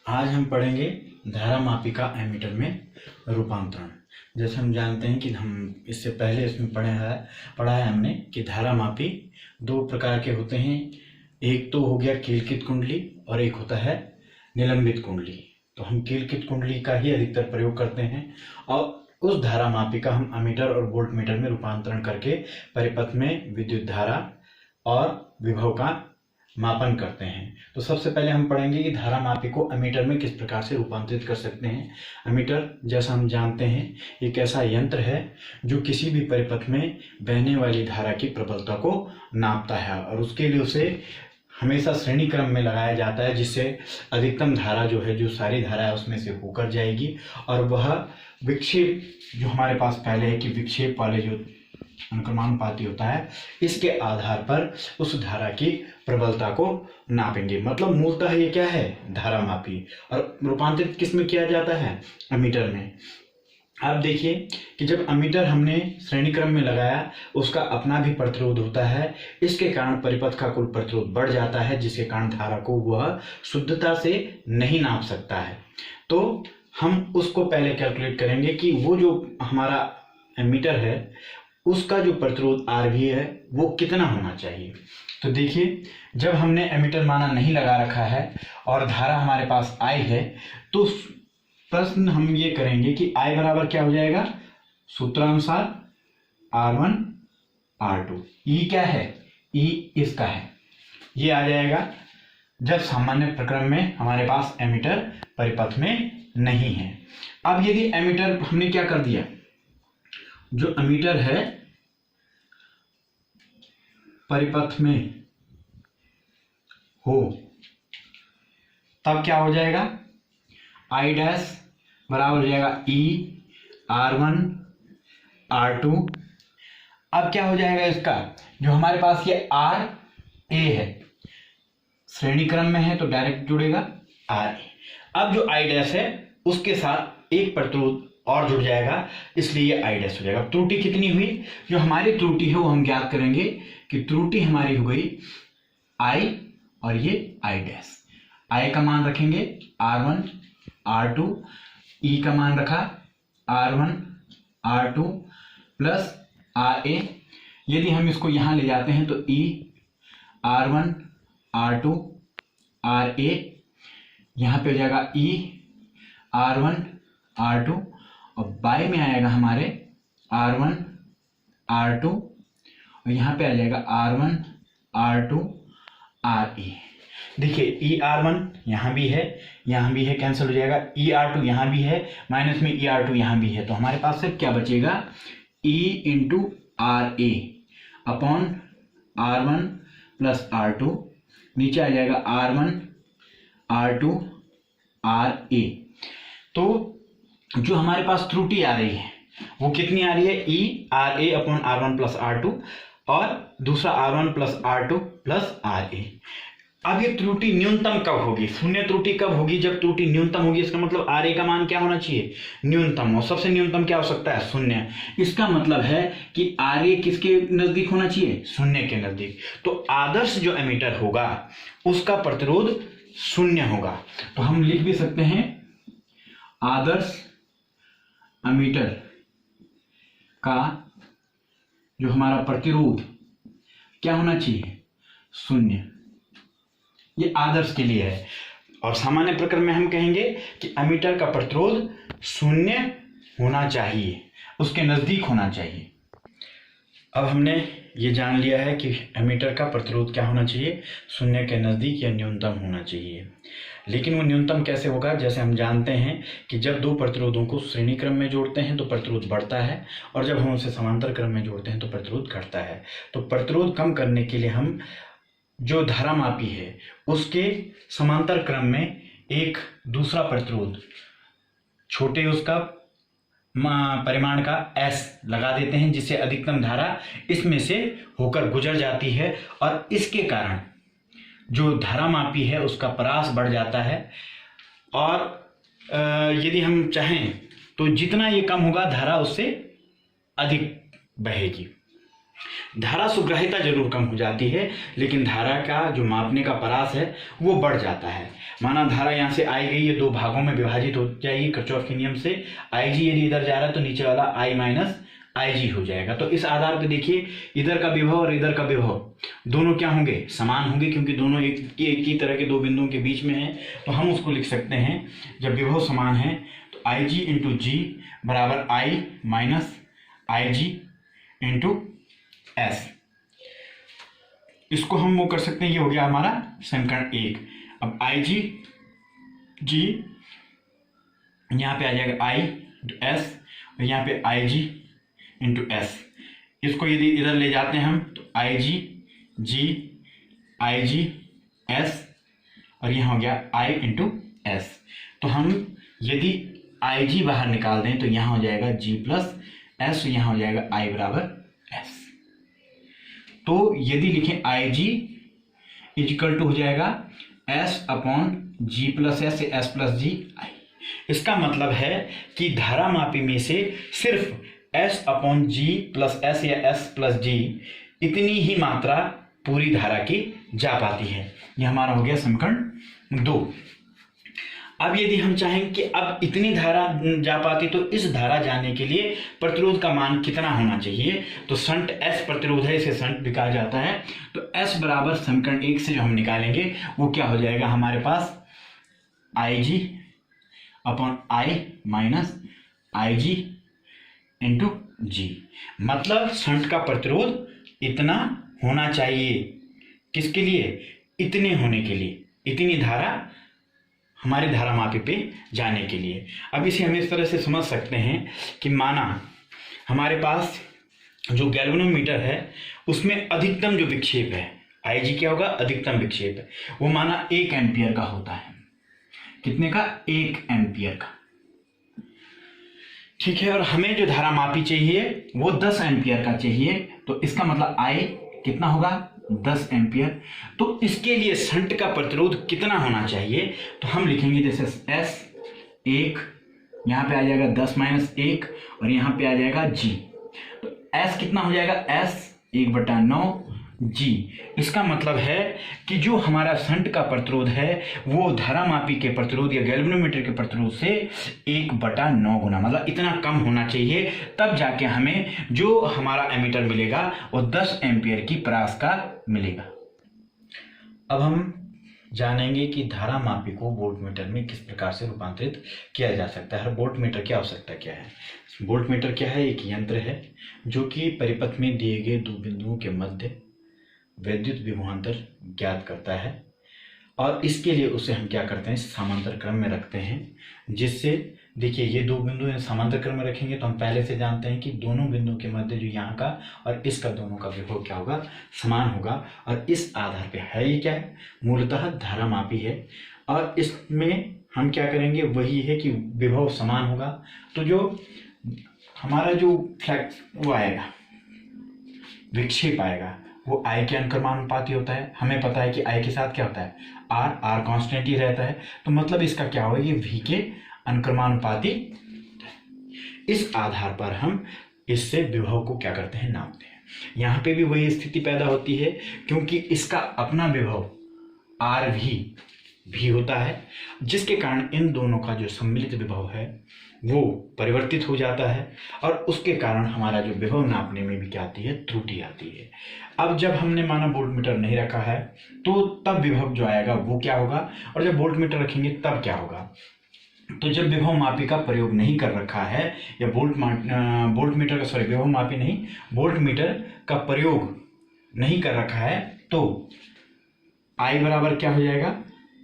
आज हम पढ़ेंगे धारामापी का एमीटर में रूपांतरण। जैसे हम जानते हैं कि हम इससे पहले इसमें पढ़ा है हमने कि धारामापी दो प्रकार के होते हैं। एक तो हो गया कीलकित कुंडली और एक होता है निलंबित कुंडली। तो हम कीलकित कुंडली का ही अधिकतर प्रयोग करते हैं और उस धारामापी का हम एमीटर और वोल्टमीटर में रूपांतरण करके परिपथ में विद्युत धारा और विभव का मापन करते हैं। तो सबसे पहले हम पढ़ेंगे कि धारामापी को एमीटर में किस प्रकार से रूपांतरित कर सकते हैं। एमीटर जैसा हम जानते हैं एक ऐसा यंत्र है जो किसी भी परिपथ में बहने वाली धारा की प्रबलता को नापता है और उसके लिए उसे हमेशा श्रेणी क्रम में लगाया जाता है, जिससे अधिकतम धारा जो है, जो सारी धारा है उसमें से होकर जाएगी और वह विक्षेप जो हमारे पास पहले है कि विक्षेप वाले जो अनुक्रमानुपाती होता है, इसके आधार पर उस धारा की प्रबलता को नापेंगे। मतलब मूलतः ये क्या है, धारामापी। और रूपांतरित किस में किया जाता है, एमीटर में। आप देखिए कि जब एमीटर हमने श्रेणी क्रम में लगाया, उसका अपना भी प्रतिरोध होता है। इसके कारण परिपथ का कुल प्रतिरोध बढ़ जाता है, जिसके कारण धारा को वह शुद्धता से नहीं नाप सकता है। तो हम उसको पहले कैलकुलेट करेंगे कि वो जो हमारा एमीटर है उसका जो प्रतिरोध आर भी है वो कितना होना चाहिए। तो देखिए, जब हमने एमीटर माना नहीं लगा रखा है और धारा हमारे पास आई है, तो प्रश्न हम ये करेंगे कि आई बराबर क्या हो जाएगा, सूत्रानुसार R1 R2। ई क्या है, ई इसका है, ये आ जाएगा जब सामान्य प्रक्रम में हमारे पास एमीटर परिपथ में नहीं है। अब यदि एमीटर हमने क्या कर दिया, जो एमीटर है परिपथ में हो, तब क्या हो जाएगा, आई डैश बराबर हो जाएगा ई R1 R2। अब क्या हो जाएगा, इसका जो हमारे पास ये आर ए है, श्रेणी क्रम में है तो डायरेक्ट जुड़ेगा आर ए। अब जो आई डैश है उसके साथ एक प्रतिरोध और जुड़ जाएगा, इसलिए ये आई डैश हो जाएगा। त्रुटि कितनी हुई, जो हमारी त्रुटि है वो हम ज्ञात करेंगे कि त्रुटि हमारी हो गई आई और ये आई डैश। आई का मान रखेंगे R1 R2, ई का मान रखा R1 R2 प्लस RA। यदि हम इसको यहाँ ले जाते हैं तो ई R1 R2 RA, यहाँ पे हो जाएगा ई R1 R2 और बाई में आएगा हमारे R1 R2 और यहाँ पे आ जाएगा R1 R2 RE। देखिए ई R1 यहाँ भी है, यहाँ भी है, कैंसिल हो जाएगा। ई R2 यहाँ भी है, माइनस में ई R2 यहाँ भी है, तो हमारे पास सिर्फ क्या बचेगा, E into RA upon R1 plus R2, नीचे आ जाएगा R1 R2 RA। तो जो हमारे पास त्रुटि आ रही है वो कितनी आ रही है, ई RA upon R1 plus R2 और दूसरा R1 plus R2 plus RA। अब ये त्रुटि न्यूनतम कब होगी, शून्य त्रुटि कब होगी, जब त्रुटि न्यूनतम होगी। इसका मतलब RA का मान क्या होना चाहिए, न्यूनतम, और सबसे न्यूनतम क्या हो सकता है, शून्य। इसका मतलब है कि RA किसके नजदीक होना चाहिए, शून्य के नजदीक। तो आदर्श जो एमीटर होगा उसका प्रतिरोध शून्य होगा। तो हम लिख भी सकते हैं आदर्श एमीटर का जो हमारा प्रतिरोध क्या होना चाहिए, शून्य। ये आदर्श के लिए है और सामान्य प्रक्रम में हम कहेंगे कि एमीटर का प्रतिरोध शून्य होना चाहिए, उसके नजदीक होना चाहिए। अब हमने ये जान लिया है कि एमीटर का प्रतिरोध क्या होना चाहिए, शून्य के नजदीक या न्यूनतम होना चाहिए। लेकिन वो न्यूनतम कैसे होगा, जैसे हम जानते हैं कि जब दो प्रतिरोधों को श्रेणी क्रम में जोड़ते हैं तो प्रतिरोध बढ़ता है और जब हम उसे समांतर क्रम में जोड़ते हैं तो प्रतिरोध घटता है। तो प्रतिरोध कम करने के लिए हम जो धारामापी है उसके समांतर क्रम में एक दूसरा प्रतिरोध छोटे उसका परिमाण का S लगा देते हैं, जिससे अधिकतम धारा इसमें से होकर गुजर जाती है और इसके कारण जो धारामापी है उसका परास बढ़ जाता है। और यदि हम चाहें तो जितना ये कम होगा धारा उससे अधिक बहेगी। धारा सुग्राह्यता जरूर कम हो जाती है, लेकिन धारा का जो मापने का परास है वो बढ़ जाता है। माना धारा यहाँ से आई गई, ये दो भागों में विभाजित हो जाएगी किरचॉफ के नियम से। आई जी यदि इधर जा रहा है तो नीचे वाला आई माइनस आई जी हो जाएगा। तो इस आधार पर देखिए, इधर का विभव और इधर का विभव दोनों क्या होंगे, समान होंगे, क्योंकि दोनों एक ही तरह के दो बिंदुओं के बीच में है। तो हम उसको लिख सकते हैं, जब विभव समान है तो आई जी इंटू जी बराबर आई minus I G into S. इसको हम वो कर सकते हैं, ये हो गया हमारा समीकरण 1। अब आई जी जी यहाँ पे आ जाएगा आई इंटू एस, और यहाँ पे आई जी इंटू एस। इसको यदि इधर ले जाते हैं हम तो आई जी एस, और यहाँ हो गया आई इंटू एस। तो हम यदि आई जी बाहर निकाल दें तो यहाँ हो जाएगा जी प्लस एस, यहाँ हो जाएगा आई बराबर एस। तो यदि लिखें आई जी इजिकल टू हो जाएगा एस अपॉन जी प्लस एस प्लस जी आई। इसका मतलब है कि धारा मापी में से सिर्फ एस अपॉन जी प्लस एस या एस प्लस जी इतनी ही मात्रा पूरी धारा की जा पाती है। यह हमारा हो गया समीकरण 2। अब यदि हम चाहें कि अब इतनी धारा जा पाती, तो इस धारा जाने के लिए प्रतिरोध का मान कितना होना चाहिए, तो शंट एस प्रतिरोध है, इसे शंट भी कहा जाता है। तो एस बराबर समीकरण 1 से जो हम निकालेंगे वो क्या हो जाएगा हमारे पास, I G upon I minus I G into G. मतलब शंट का प्रतिरोध इतना होना चाहिए, किसके लिए, इतने होने के लिए, इतनी धारा हमारी धारा मापी पे जाने के लिए। अब इसे हम इस तरह से समझ सकते हैं कि माना हमारे पास जो गैल्वेनोमीटर है उसमें अधिकतम जो विक्षेप है, आई जी क्या होगा, अधिकतम विक्षेप है, वो माना 1 एम्पियर का होता है। कितने का, 1 एम्पियर का, ठीक है। और हमें जो धारा मापी चाहिए वो 10 एम्पियर का चाहिए। तो इसका मतलब आई कितना होगा, 10 एम्पियर। तो इसके लिए शंट का प्रतिरोध कितना होना चाहिए, तो हम लिखेंगे जैसे एस 1, यहाँ पे आ जाएगा 10 माइनस 1, और यहाँ पे आ जाएगा जी। तो एस कितना हो जाएगा, एस 1/9 जी। इसका मतलब है कि जो हमारा शंट का प्रतिरोध है वो धारा मापी के प्रतिरोध या गैल्वेनोमीटर के प्रतिरोध से 1/9 गुना, मतलब इतना कम होना चाहिए, तब जाके हमें जो हमारा एमीटर मिलेगा वो 10 एम्पियर की परास का मिलेगा। अब हम जानेंगे कि धारा मापी को वोल्टमीटर में किस प्रकार से रूपांतरित किया जा सकता है। वोल्टमीटर की आवश्यकता क्या है। वोल्टमीटर क्या है, एक यंत्र है जो कि परिपथ में दिए गए दो बिंदुओं के मध्य वैद्युत विभवांतर ज्ञात करता है, और इसके लिए उसे हम क्या करते हैं, समांतर क्रम में रखते हैं। जिससे देखिए ये दो बिंदु समांतर क्रम में रखेंगे तो हम पहले से जानते हैं कि दोनों बिंदुओं के मध्य जो यहाँ का और इसका दोनों का विभव क्या होगा, समान होगा। और इस आधार पे है, ये क्या है, मूलतः धारा मापी है, और इसमें हम क्या करेंगे, वही है कि विभव समान होगा। तो जो हमारा जो फ्लैक्स वो आएगा, विक्षेप आएगा, वो आई के अनुक्रमानुपाती होता है। हमें पता है कि आई के साथ क्या होता है, आर कांस्टेंट ही रहता है। तो मतलब इसका क्या होगा, ये वी के अनुक्रमानुपाती। इस आधार पर हम इससे विभव को क्या करते हैं, नापते हैं। यहाँ पे भी वही स्थिति पैदा होती है, क्योंकि इसका अपना विभव आर भी होता है, जिसके कारण इन दोनों का जो सम्मिलित विभव है वो परिवर्तित हो जाता है, और उसके कारण हमारा जो विभव नापने में भी क्या आती है, त्रुटि आती है। अब जब हमने माना वोल्टमीटर नहीं रखा है तो तब विभव जो आएगा वो क्या होगा, और जब वोल्टमीटर रखेंगे तब क्या होगा। तो जब विभव मापी का प्रयोग नहीं कर रखा है, या वोल्टमीटर का सॉरी विभव मापी नहीं, वोल्टमीटर का प्रयोग नहीं कर रखा है, तो आई बराबर क्या हो जाएगा,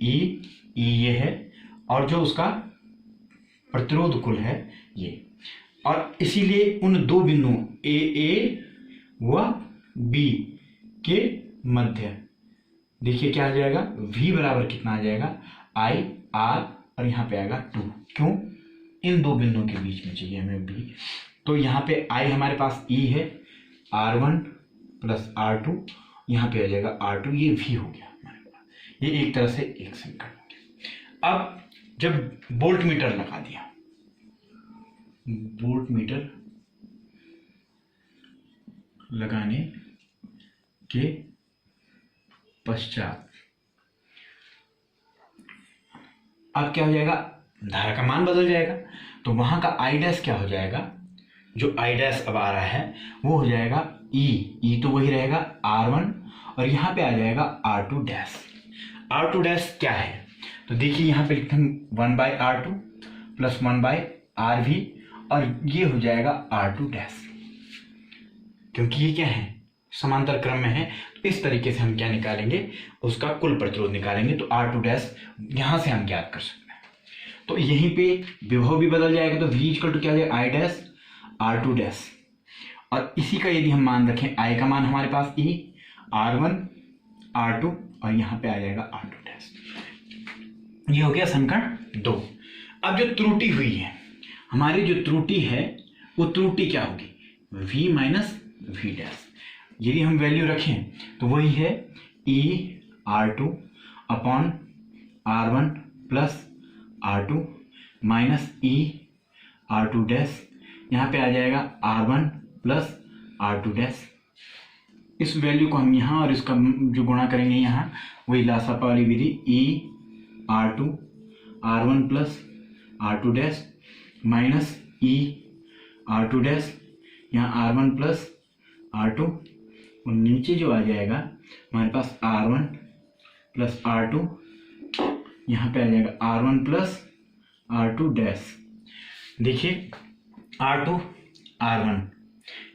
ई ये है, और जो उसका प्रतिरोध कुल है ये। और इसीलिए उन दो बिंदुओं ए व बी के मध्य देखिए क्या आ जाएगा, v बराबर कितना आ जाएगा, आई आर, और यहाँ पे आएगा 2। क्यों, इन दो बिंदुओं के बीच में चाहिए हमें v। तो यहाँ पे आई हमारे पास e है, r1 प्लस r2, यहाँ पे आ जाएगा r2, ये v हो गया हमारे पास। ये एक तरह से एक समीकरण हो गया। अब जब वोल्टमीटर लगा दिया, लगाने के पश्चात अब क्या हो जाएगा, धारा का मान बदल जाएगा। तो वहां का आई डैश क्या हो जाएगा, जो आई डैश अब आ रहा है वो हो जाएगा ई तो वही रहेगा R1 और यहाँ पे आ जाएगा R2 डैश। R2 डैश क्या है, तो देखिए यहाँ पे लिखते हैं 1/R2 प्लस 1/RV और ये हो जाएगा R2 डैश, क्योंकि ये क्या है, समांतर क्रम में है। तो इस तरीके से हम क्या निकालेंगे, उसका कुल प्रतिरोध निकालेंगे। तो R2 डैश यहाँ से हम ज्ञात कर सकते हैं। तो यहीं पे विभव भी बदल जाएगा। तो V इक्वल टू क्या हो जाएगा, आई डैश R2 डैश, और इसी का यदि हम मान रखें, आई का मान हमारे पास E R1 R2 और यहाँ पे आ जाएगा R2 डैश। ये हो गया समीकरण 2। अब जो त्रुटि हुई है, हमारी जो त्रुटि है वो त्रुटि क्या होगी, V माइनस V डैश। यदि हम वैल्यू रखें तो वही है E R2 upon R1 plus R2 minus E R2 dash, यहाँ पे आ जाएगा R1 प्लस R2 डैश। इस वैल्यू को हम यहाँ और इसका जो गुणा करेंगे यहाँ, वही लासापा वाली विधि E R2 R1 plus R2 dash minus E R2 dash, यहाँ R1 प्लस R2 और नीचे जो आ जाएगा हमारे पास R1 प्लस R2, यहाँ पे आ जाएगा R1 प्लस R2 डैश। देखिए R2 R1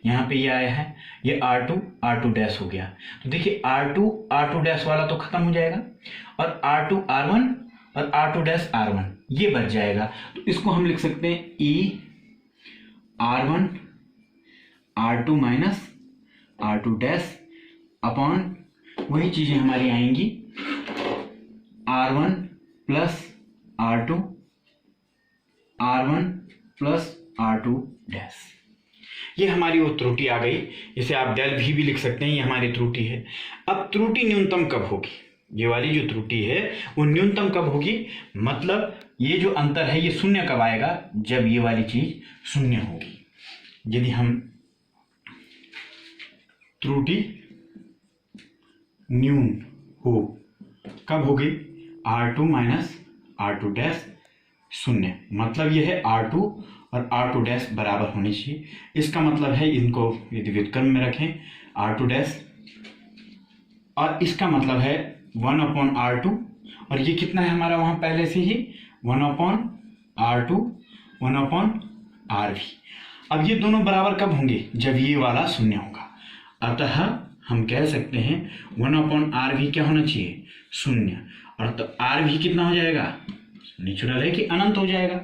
यहाँ पे ये आया है, ये R2 डैश हो गया। तो देखिए R2 डैश वाला तो खत्म हो जाएगा और R2 R1 और R2 डैश R1 ये बच जाएगा। तो इसको हम लिख सकते हैं E R1 R2 minus R2 dash upon वही चीजें हमारी आएंगी R1 plus R2 R1 plus R2 dash. ये हमारी वो त्रुटि आ गई। इसे आप डेल भी लिख सकते हैं, ये हमारी त्रुटि है। अब त्रुटि न्यूनतम कब होगी, ये वाली जो त्रुटि है वो न्यूनतम कब होगी, मतलब ये जो अंतर है ये शून्य कब आएगा, जब ये वाली चीज शून्य होगी। यदि हम त्रुटि न्यून हो, कब होगी, R2 माइनस R2 डैश शून्य, मतलब यह है R2 और R2 डैश बराबर होनी चाहिए। इसका मतलब है इनको यदि व्युत्क्रम में रखें R2 डैश, और इसका मतलब है 1/R2 और ये कितना है हमारा वहां पहले से ही 1/R2 1/RV। अब ये दोनों बराबर कब होंगे, जब ये वाला शून्य होगा। अतः हम कह सकते हैं 1/RV क्या होना चाहिए, शून्य, और तो RV कितना हो जाएगा, नेचुरल है कि अनंत हो जाएगा।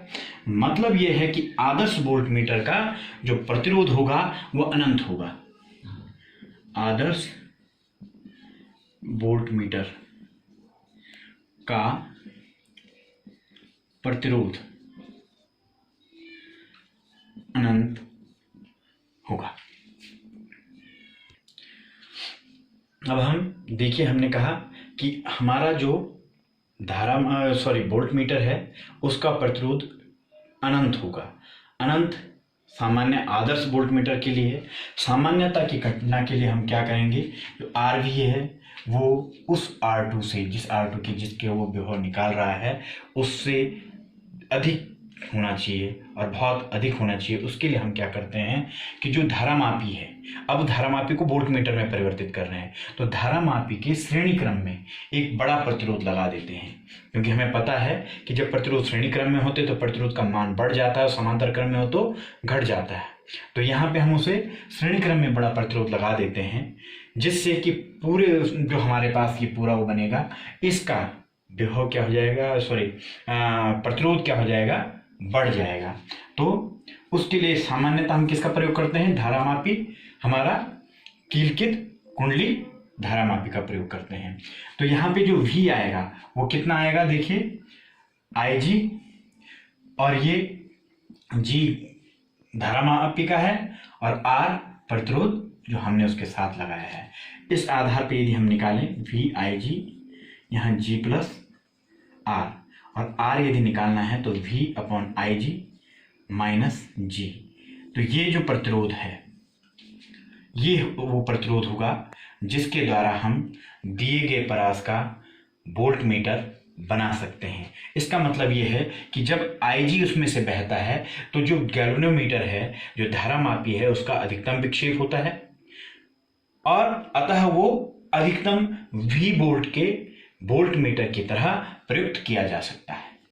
मतलब यह है कि आदर्श वोल्टमीटर का जो प्रतिरोध होगा वो अनंत होगा। आदर्श वोल्टमीटर का प्रतिरोध अनंत होगा। अब हम देखिए, हमने कहा कि हमारा जो वोल्टमीटर है उसका प्रतिरोध अनंत होगा। अनंत सामान्य आदर्श वोल्टमीटर के लिए, सामान्यता की घटना के लिए हम क्या करेंगे, जो RV है वो उस R2 से, जिस R2 की जिसके वो विभव निकाल रहा है उससे अधिक होना चाहिए और बहुत अधिक होना चाहिए। उसके लिए हम क्या करते हैं कि जो धारामापी है, अब धारामापी को वोल्टमीटर में परिवर्तित कर रहे हैं, तो धारामापी के श्रेणी क्रम में एक बड़ा प्रतिरोध लगा देते हैं, क्योंकि हमें पता है कि जब प्रतिरोध श्रेणी क्रम में होते तो प्रतिरोध का मान बढ़ जाता है और समांतर क्रम में हो तो घट जाता है। तो यहाँ पे हम उसे श्रेणी क्रम में बड़ा प्रतिरोध लगा देते हैं, जिससे कि पूरे जो हमारे पास ये पूरा वो बनेगा, इसका विभव क्या हो जाएगा, प्रतिरोध क्या हो जाएगा, बढ़ जाएगा। तो उसके लिए सामान्यतः हम किसका प्रयोग करते हैं, धारामापी, हमारा कीलकित कुंडली धारामापी का प्रयोग करते हैं। तो यहाँ पे जो V आएगा वो कितना आएगा, देखिए IG, और ये G धारामापी का है और R प्रतिरोध जो हमने उसके साथ लगाया है। इस आधार पे यदि हम निकालें VIG, यहाँ G प्लस R, और R यदि निकालना है तो V/IG माइनस G। तो ये जो प्रतिरोध है ये वो प्रतिरोध होगा जिसके द्वारा हम दिए गए परास का वोल्ट मीटर बना सकते हैं। इसका मतलब ये है कि जब Ig उसमें से बहता है तो जो गैल्वेनोमीटर है, जो धारा मापी है, उसका अधिकतम विक्षेप होता है और अतः वो अधिकतम V वोल्ट के वोल्ट मीटर की तरह प्रयुक्त किया जा सकता है।